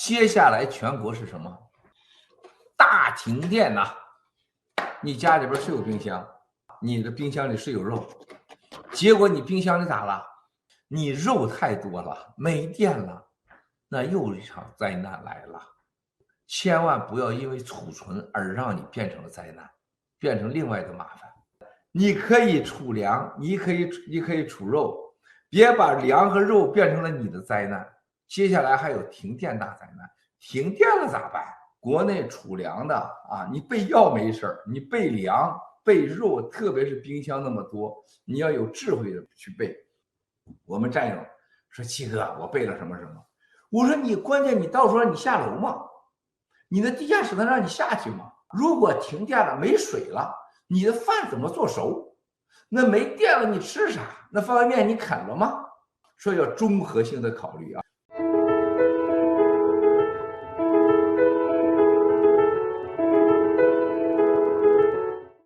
接下来全国是什么？大停电呐！你家里边是有冰箱，你的冰箱里是有肉，结果你冰箱里咋了？你肉太多了，没电了，那又一场灾难来了。千万不要因为储存而让你变成了灾难，变成另外的麻烦。你可以储粮，你可以储肉，别把粮和肉变成了你的灾难。接下来还有停电大灾难，停电了咋办？国内储粮的啊，你备药没事儿，你备粮、备肉，特别是冰箱那么多，你要有智慧的去备。我们战友说：“七哥，我备了什么什么。”我说：“你关键你到时候你下楼吗？你的地下室能让你下去吗？如果停电了没水了，你的饭怎么做熟？那没电了你吃啥？那方便面你啃了吗？说要综合性的考虑啊。”